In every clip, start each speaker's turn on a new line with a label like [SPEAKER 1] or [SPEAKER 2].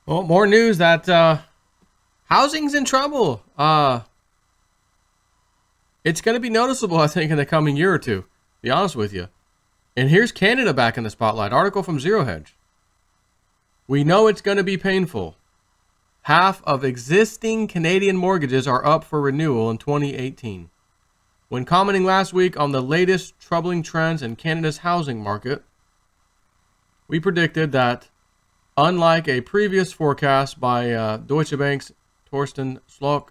[SPEAKER 1] Well, more news that housing's in trouble. It's going to be noticeable, I think, in the coming year or two, to be honest with you. And here's Canada back in the spotlight. Article from Zero Hedge. We know it's going to be painful. Half of existing Canadian mortgages are up for renewal in 2018. When commenting last week on the latest troubling trends in Canada's housing market, we predicted that, unlike a previous forecast by Deutsche Bank's Torsten Slok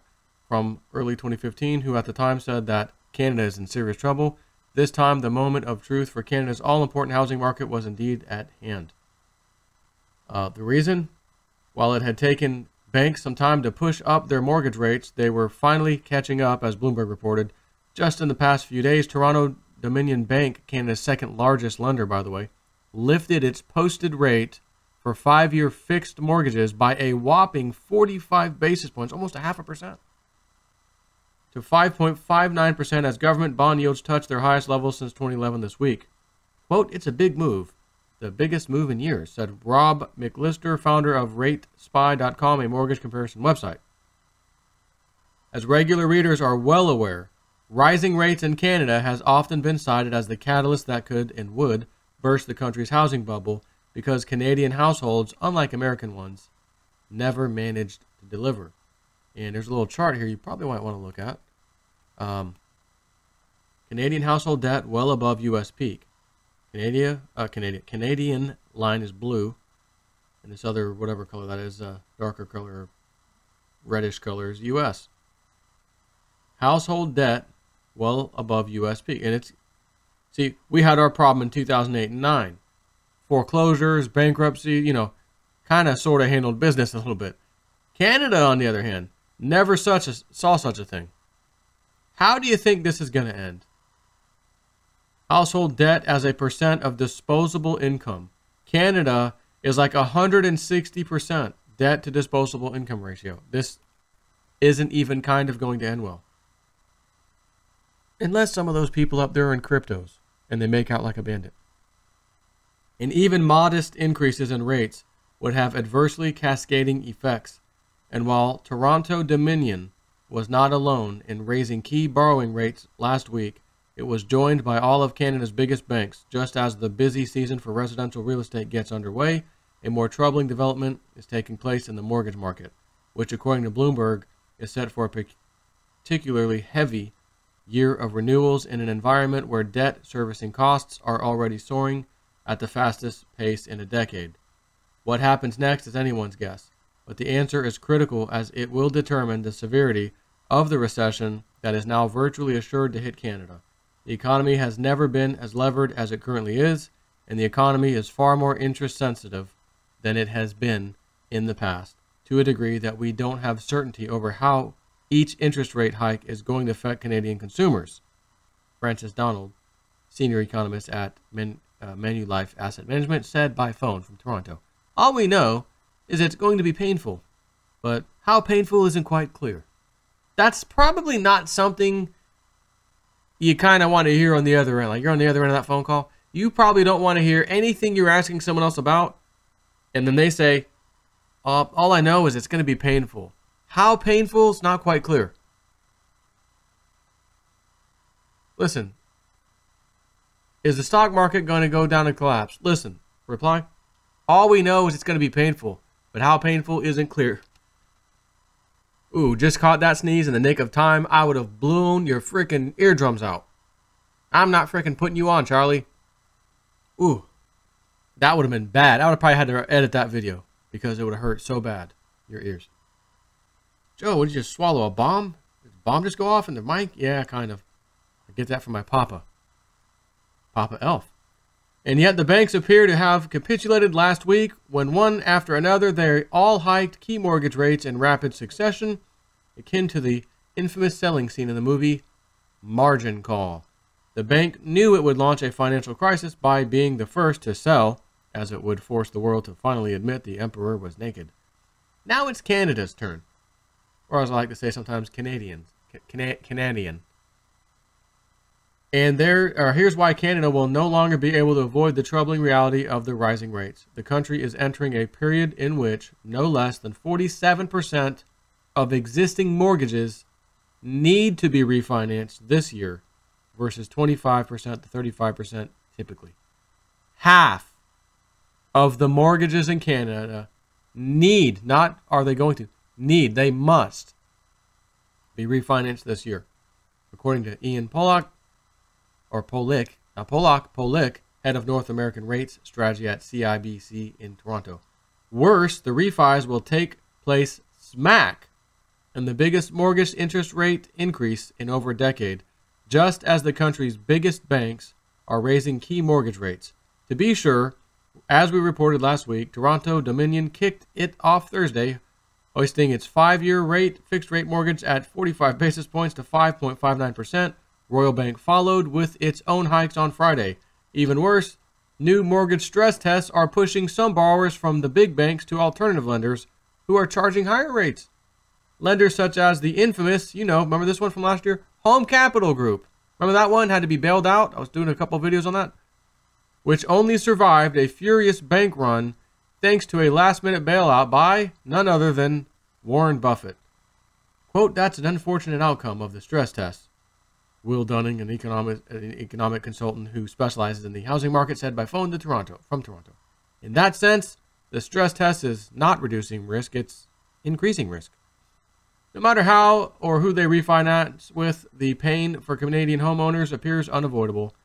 [SPEAKER 1] from early 2015, who at the time said that Canada is in serious trouble, this time the moment of truth for Canada's all-important housing market was indeed at hand. The reason? While it had taken banks some time to push up their mortgage rates, they were finally catching up, as Bloomberg reported. Just in the past few days, Toronto Dominion Bank, Canada's second largest lender, by the way, lifted its posted rate for 5-year fixed mortgages by a whopping 45 basis points, almost a 0.5%, to 5.59% as government bond yields touched their highest level since 2011 this week. Quote, "It's a big move. The biggest move in years," said Rob McLister, founder of RateSpy.com, a mortgage comparison website. As regular readers are well aware, rising rates in Canada has often been cited as the catalyst that could and would burst the country's housing bubble because Canadian households, unlike American ones, never managed to deliver. And there's a little chart here you probably might want to look at. Canadian household debt well above U.S. peak. Canadian line is blue, and this other whatever color that is, darker color, reddish color is U.S. Household debt well above U.S. peak, and see, we had our problem in 2008 and 9, foreclosures, bankruptcy, kind of sort of handled business a little bit. Canada, on the other hand, never saw such a thing. How do you think this is going to end? Household debt as a percent of disposable income. Canada is like 160% debt to disposable income ratio. This isn't even kind of going to end well. Unless some of those people up there are in cryptos and they make out like a bandit. And even modest increases in rates would have adversely cascading effects. And while Toronto Dominion was not alone in raising key borrowing rates last week, it was joined by all of Canada's biggest banks. Just as the busy season for residential real estate gets underway, a more troubling development is taking place in the mortgage market, which, according to Bloomberg, is set for a particularly heavy year of renewals in an environment where debt servicing costs are already soaring at the fastest pace in a decade. What happens next is anyone's guess, but the answer is critical as it will determine the severity of the recession that is now virtually assured to hit Canada. The economy has never been as levered as it currently is, and the economy is far more interest sensitive than it has been in the past, to a degree that we don't have certainty over how each interest rate hike is going to affect Canadian consumers. Francis Donald, senior economist at Manulife Asset Management, said by phone from Toronto, "All we know is it's going to be painful, but how painful isn't quite clear." That's probably not something you kind of want to hear on the other end. Like, you're on the other end of that phone call. You probably don't want to hear anything you're asking someone else about, and then they say, all I know is it's going to be painful. How painful is not quite clear. Listen, is the stock market going to go down and collapse? Listen, reply, all we know is it's going to be painful, but how painful isn't clear. Ooh, just caught that sneeze in the nick of time. I would have blown your freaking eardrums out. I'm not freaking putting you on, Charlie. Ooh, that would have been bad. I would have probably had to edit that video because it would have hurt so bad, your ears. Joe, what did you just swallow, a bomb? Did the bomb just go off in the mic? Yeah, kind of. I get that from my Papa Elf. And yet the banks appear to have capitulated last week when one after another they all hiked key mortgage rates in rapid succession, akin to the infamous selling scene in the movie Margin Call. The bank knew it would launch a financial crisis by being the first to sell, as it would force the world to finally admit the emperor was naked. Now it's Canada's turn. Or as I like to say sometimes, Canadian. And here's why Canada will no longer be able to avoid the troubling reality of the rising rates. The country is entering a period in which no less than 47% of existing mortgages need to be refinanced this year versus 25% to 35% typically. Half of the mortgages in Canada need, not are they going to, need, they must be refinanced this year. According to Ian Pollock, head of North American Rates Strategy at CIBC in Toronto. Worse, the refis will take place smack in the biggest mortgage interest rate increase in over a decade, just as the country's biggest banks are raising key mortgage rates. To be sure, as we reported last week, Toronto Dominion kicked it off Thursday, hoisting its 5-year fixed rate mortgage at 45 basis points to 5.59%. Royal Bank followed with its own hikes on Friday. Even worse, new mortgage stress tests are pushing some borrowers from the big banks to alternative lenders who are charging higher rates. Lenders such as the infamous, remember this one from last year? Home Capital Group. Remember that one? Had to be bailed out? I was doing a couple of videos on that. Which only survived a furious bank run thanks to a last-minute bailout by none other than Warren Buffett. Quote, that's an unfortunate outcome of the stress test. Will Dunning, an economic consultant who specializes in the housing market, said by phone from Toronto. In that sense, the stress test is not reducing risk, it's increasing risk. No matter how or who they refinance with, the pain for Canadian homeowners appears unavoidable.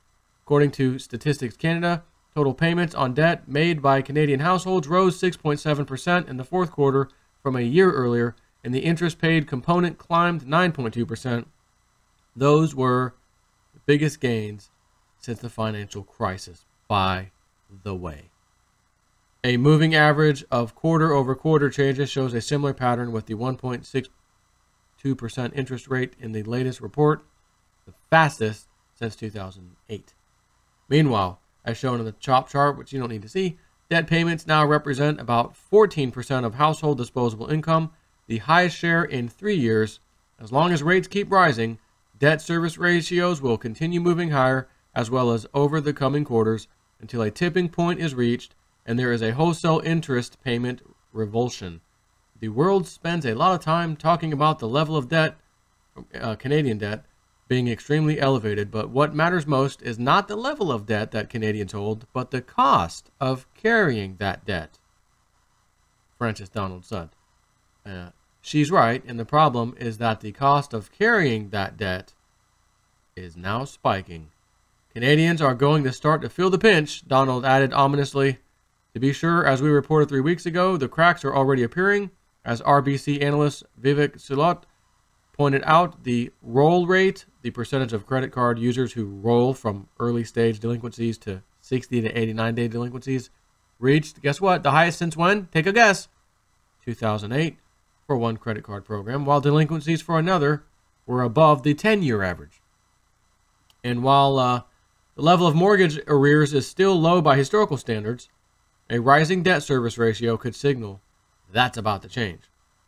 [SPEAKER 1] According to Statistics Canada, total payments on debt made by Canadian households rose 6.7% in the fourth quarter from a year earlier, and the interest paid component climbed 9.2%. Those were the biggest gains since the financial crisis, by the way. A moving average of quarter-over-quarter changes shows a similar pattern with the 1.62% interest rate in the latest report, the fastest since 2008. Meanwhile, as shown in the top chart, which you don't need to see, debt payments now represent about 14% of household disposable income, the highest share in 3 years. As long as rates keep rising, debt service ratios will continue moving higher as well as over the coming quarters until a tipping point is reached and there is a wholesale interest payment revulsion. The world spends a lot of time talking about the level of debt, Canadian debt, being extremely elevated, but what matters most is not the level of debt that Canadians hold, but the cost of carrying that debt. Frances Donald said. She's right, and the problem is that the cost of carrying that debt is now spiking. Canadians are going to start to feel the pinch, Donald added ominously. To be sure, as we reported 3 weeks ago, the cracks are already appearing. As RBC analyst Vivek Silot pointed out, the roll rate, the percentage of credit card users who roll from early stage delinquencies to 60 to 89-day delinquencies, reached, guess what, the highest since when? Take a guess. 2008. For one credit card program, while delinquencies for another were above the 10-year average. And while the level of mortgage arrears is still low by historical standards, a rising debt service ratio could signal that's about to change.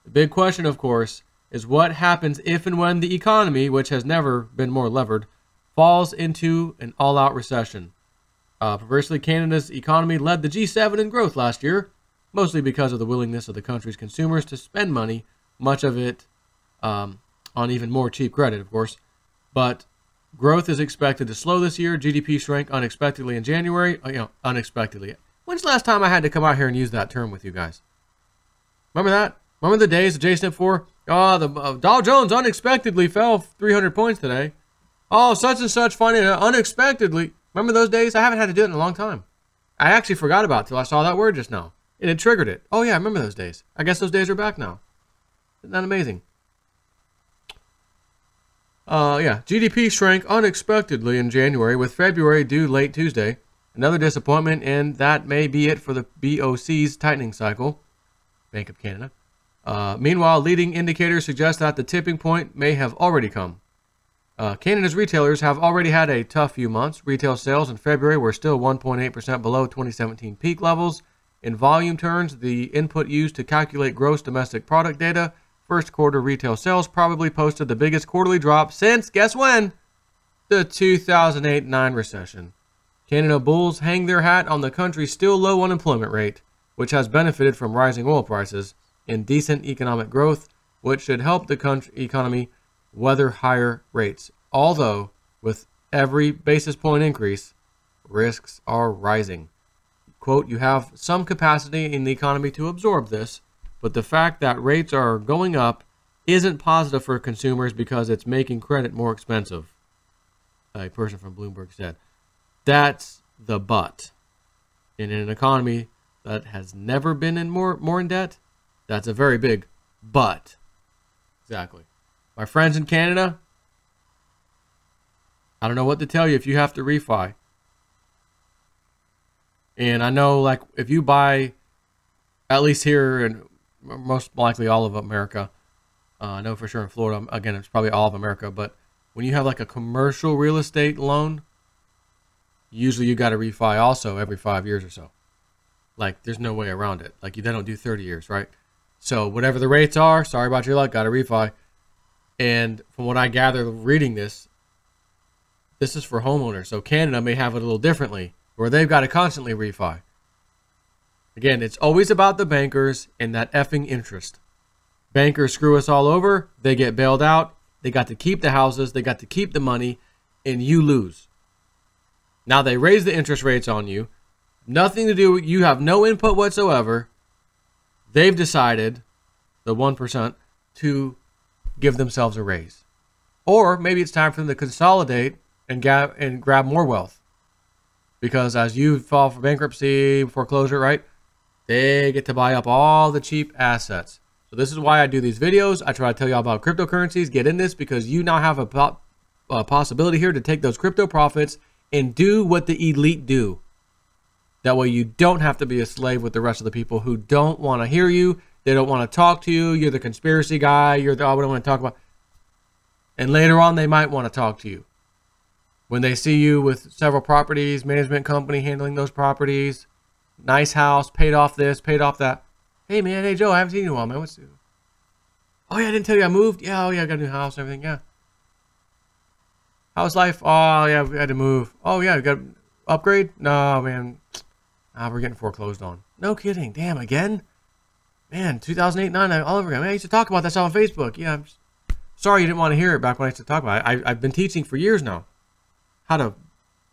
[SPEAKER 1] The big question, of course, is what happens if and when the economy, which has never been more levered, falls into an all-out recession. Perversely, Canada's economy led the G7 in growth last year, mostly because of the willingness of the country's consumers to spend money, much of it on even more cheap credit, of course. But growth is expected to slow this year. GDP shrank unexpectedly in January. Unexpectedly. When's the last time I had to come out here and use that term with you guys? Remember that? Remember the days of JSNIP 4? Oh, the Dow Jones unexpectedly fell 300 points today. Oh, such and such funny, unexpectedly. Remember those days? I haven't had to do it in a long time. I actually forgot about it till I saw that word just now. And it triggered it. Oh, yeah, I remember those days. I guess those days are back now. Isn't that amazing? GDP shrank unexpectedly in January, with February due late Tuesday. Another disappointment, and that may be it for the BOC's tightening cycle, Bank of Canada. Meanwhile, leading indicators suggest that the tipping point may have already come. Canada's retailers have already had a tough few months. Retail sales in February were still 1.8% below 2017 peak levels. In volume terms, the input used to calculate gross domestic product data, first quarter retail sales probably posted the biggest quarterly drop since, guess when? the 2008-9 recession. Canada bulls hang their hat on the country's still low unemployment rate, which has benefited from rising oil prices and decent economic growth, which should help the country economy weather higher rates. Although, with every basis point increase, risks are rising. Quote, you have some capacity in the economy to absorb this, but the fact that rates are going up isn't positive for consumers because it's making credit more expensive, a person from Bloomberg said. That's the but. And in an economy that has never been in more in debt, that's a very big but. Exactly. My friends in Canada, I don't know what to tell you if you have to refi. And I know, like, if you buy, at least here and most likely all of America, I know for sure in Florida, again, it's probably all of America, but when you have like a commercial real estate loan, usually you got to refi also every 5 years or so. Like, there's no way around it. Like, they don't do 30 years, right? So whatever the rates are, sorry about your luck, got to refi. And from what I gather reading this, this is for homeowners. So Canada may have it a little differently, where they've got to constantly refi. Again, it's always about the bankers and that effing interest. Bankers screw us all over. They get bailed out. They got to keep the houses. They got to keep the money, and you lose. Now they raise the interest rates on you. Nothing to do with you. Have no input whatsoever. They've decided, the 1%, to give themselves a raise. Or maybe it's time for them to consolidate and grab more wealth. Because as you fall for bankruptcy, foreclosure, right? They get to buy up all the cheap assets. So this is why I do these videos. I try to tell you all about cryptocurrencies. Get in this because you now have a possibility here to take those crypto profits and do what the elite do. That way you don't have to be a slave with the rest of the people who don't want to hear you. They don't want to talk to you. You're the conspiracy guy. You're the, oh, we don't want to talk about. And later on, they might want to talk to you. When they see you with several properties, management company handling those properties, nice house, paid off this, paid off that. Hey, man. Hey, Joe, I haven't seen you in a while, man. What's new? Oh, yeah, I didn't tell you I moved. Yeah, oh, yeah, I got a new house and everything. Yeah. How's life? Oh, yeah, we had to move. Oh, yeah, we got an upgrade? No, man. We're getting foreclosed on. No kidding. Damn, again? Man, 2008-9, all over again. Man, I used to talk about that stuff on Facebook. Yeah, I'm sorry you didn't want to hear it back when I used to talk about it. I've been teaching for years now how to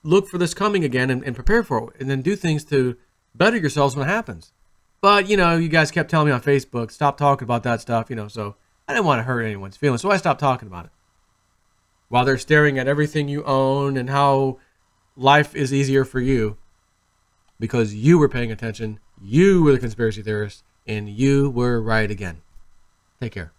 [SPEAKER 1] look for this coming again and prepare for it and then do things to better yourselves when it happens. But, you know, you guys kept telling me on Facebook, stop talking about that stuff, you know, so I didn't want to hurt anyone's feelings, so I stopped talking about it. While they're staring at everything you own and how life is easier for you because you were paying attention, you were the conspiracy theorist, and you were right again. Take care.